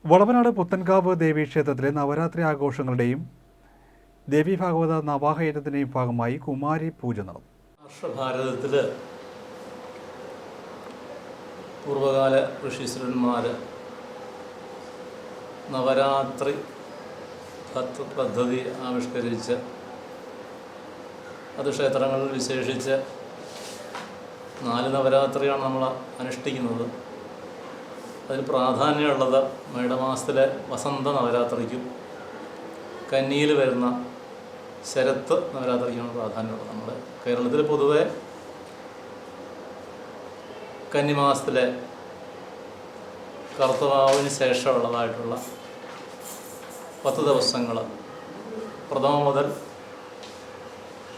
വളവനാട് പുത്തൻകാവ് ദേവീക്ഷേത്രത്തിലെ നവരാത്രി ആഘോഷങ്ങളുടെയും ദേവി ഭാഗവത നവാഹയജ്ഞത്തിൻ്റെയും ഭാഗമായി കുമാരി പൂജ നടന്നു. രാഷ്ട്രഭാരതത്തിൽ പൂർവകാല ഋഷീശ്വരന്മാർ നവരാത്രി പദ്ധതി ആവിഷ്കരിച്ച് അത് ക്ഷേത്രങ്ങളിൽ വിശേഷിച്ച് 4 നവരാത്രിയാണ് നമ്മൾ അനുഷ്ഠിക്കുന്നത്. അതിൽ പ്രാധാന്യമുള്ളത് മേടമാസത്തിലെ വസന്ത നവരാത്രിക്കും കന്നിയിൽ വരുന്ന ശരത്ത് നവരാത്രിക്കുമാണ് പ്രാധാന്യമുള്ളത്. നമ്മുടെ കേരളത്തിൽ പൊതുവെ കന്നിമാസത്തിലെ കർത്തവാവിന് ശേഷമുള്ളതായിട്ടുള്ള 10 ദിവസങ്ങൾ പ്രഥമ മുതൽ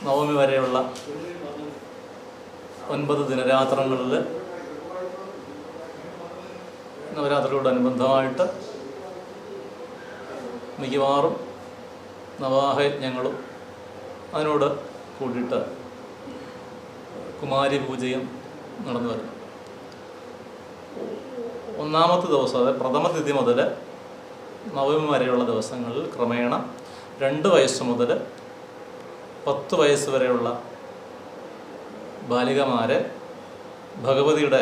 നവമി വരെയുള്ള 9 ദിനരാത്രങ്ങളിൽ നവരാത്രിയോടനുബന്ധമായിട്ട് മിക്കവാറും നവാഹയജ്ഞങ്ങളും അതിനോട് കൂടിയിട്ട് കുമാരി പൂജയും നടന്നു വരുന്നു. 1-ാമത്തെ ദിവസം, അതായത് പ്രഥമ തിഥി മുതൽ നവമി വരെയുള്ള ദിവസങ്ങളിൽ ക്രമേണ 2 വയസ്സ് മുതൽ 10 വയസ്സ് വരെയുള്ള ബാലികമാരെ ഭഗവതിയുടെ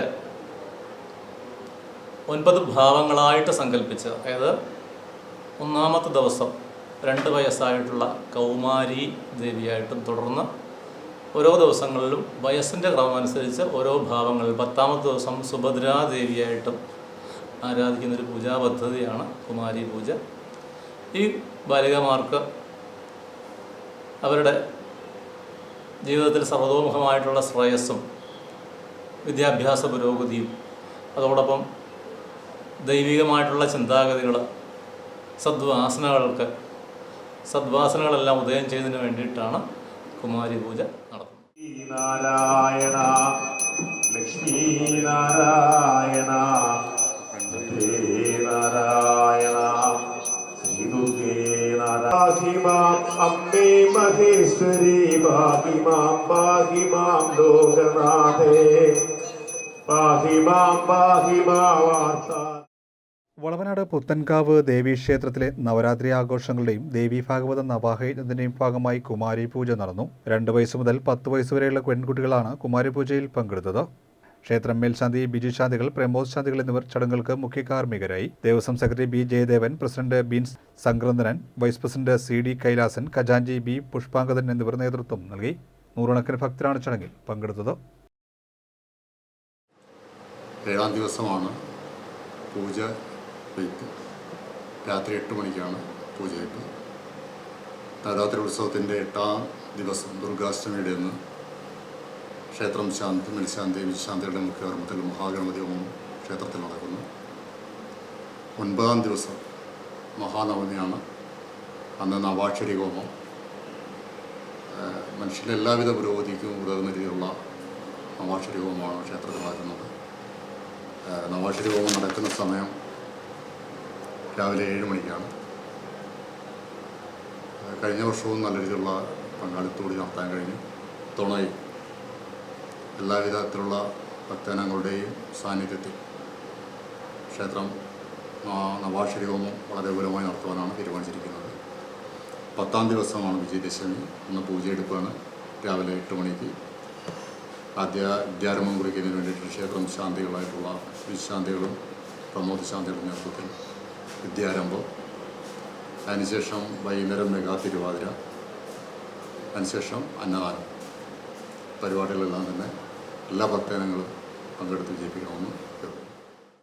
9 ഭാവങ്ങളായിട്ട് സങ്കല്പിച്ച്, അതായത് 1-ാമത്തെ ദിവസം 2 വയസ്സായിട്ടുള്ള കൗമാരി ദേവിയായിട്ടും, തുടർന്ന് ഓരോ ദിവസങ്ങളിലും വയസ്സിൻ്റെ ക്രമമനുസരിച്ച് ഓരോ ഭാവങ്ങളിൽ 10-ാമത്തെ ദിവസം സുഭദ്രാദേവിയായിട്ടും ആരാധിക്കുന്നൊരു പൂജാ പദ്ധതിയാണ് കുമാരി പൂജ. ഈ ബാലികമാർക്ക് അവരുടെ ജീവിതത്തിൽ സർവതോമുഖമായിട്ടുള്ള ശ്രേയസ്സും വിദ്യാഭ്യാസ പുരോഗതിയും അതോടൊപ്പം ദൈവികമായിട്ടുള്ള ചിന്താഗതികൾ, സദ്വാസനകളെല്ലാം ഉദയം ചെയ്തതിന് വേണ്ടിയിട്ടാണ് കുമാരി പൂജ നടത്തുന്നത്. നാരായണ ലക്ഷ്മീ നാരായണ നാരായണ ശ്രീദുർഗേ നാരാഹിമാം അമ്മേ മഹേശ്വരി പാഹിമാം ലോകനാഥേ പാഹിമാം വളവനാട് പുത്തൻകാവ് ദേവീക്ഷേത്രത്തിലെ നവരാത്രി ആഘോഷങ്ങളുടെയും ദേവി ഭാഗവത നവാഹയജ്ഞത്തിൻ്റെയും ഭാഗമായി കുമാരി പൂജ നടന്നു. 2 വയസ്സ് മുതൽ 10 വയസ്സ് വരെയുള്ള പെൺകുട്ടികളാണ് കുമാരി പൂജയിൽ പങ്കെടുത്തത്. ക്ഷേത്രം മേൽശാന്തി ബിജു ശാന്തികൾ, പ്രമോദ് ശാന്തികൾ എന്നിവർ ചടങ്ങുകൾക്ക് മുഖ്യ കാർമ്മികരായി. Devaswom secretary B Jayadevan, president ബീൻസ് Sankrandanan, vice president CD Kailasan, ഖജാൻജി ബി പുഷ്പാങ്കദൻ എന്നിവർ നേതൃത്വം നൽകി. നൂറുകണക്കിന് ഭക്തരാണ് ചടങ്ങിൽ പങ്കെടുത്തത്. 7-ാം ദിവസമാണ് പൂജ വയ്പ്. രാത്രി 8 മണിക്കാണ് പൂജ വയ്പ്. നവരാത്രി ഉത്സവത്തിൻ്റെ 8-ാം ദിവസം ദുർഗാഷ്ടമിയുടെ അന്ന് ക്ഷേത്രം മേൽശാന്തി വിശാന്തിയുടെ മുഖ്യകർമ്മത്തിൽ മഹാഗണപതി ഹോമം ക്ഷേത്രത്തിൽ നടക്കുന്നു. 9-ാം ദിവസം മഹാനവമിയാണ്. അന്ന് നവാക്ഷരി ഹോമം. മനുഷ്യൻ്റെ എല്ലാവിധ പുരോഗതിക്കും ഉതകുന്ന രീതിയിലുള്ള നവാക്ഷരി ഹോമമാണ് ക്ഷേത്രത്തിൽ നടക്കുന്നത്. നവാക്ഷരി ഹോമം നടക്കുന്ന സമയം രാവിലെ 7 മണിക്കാണ്. കഴിഞ്ഞ വർഷവും നല്ല രീതിയിലുള്ള പങ്കാളിത്തോടെ നടത്താൻ കഴിഞ്ഞു. തുണയും എല്ലാവിധത്തിലുള്ള ഭക്തജനങ്ങളുടെയും സാന്നിധ്യത്തിൽ ക്ഷേത്രം നവാക്ഷരി ഹോമം വളരെ വിപുലമായി നടത്തുവാനാണ് തീരുമാനിച്ചിരിക്കുന്നത്. 10-ാം ദിവസമാണ് വിജയദശമി. അന്ന് പൂജയെടുപ്പാണ്. രാവിലെ 8 മണിക്ക് വിദ്യാരംഭം കുറിക്കുന്നതിന് വേണ്ടിയിട്ട് ക്ഷേത്രം ശാന്തികളായിട്ടുള്ള വിശാന്തികളും പ്രമോദ് ശാന്തികളുടെ നേതൃത്വത്തിൽ വിദ്യാരംഭം. അതിനുശേഷം വൈകുന്നേരം മെഗാ തിരുവാതിര, അതിനുശേഷം അന്നദാനം. പരിപാടികളെല്ലാം തന്നെ എല്ലാ ഭക്തജനങ്ങളും പങ്കെടുത്ത് വിജയിപ്പിക്കണമെന്ന്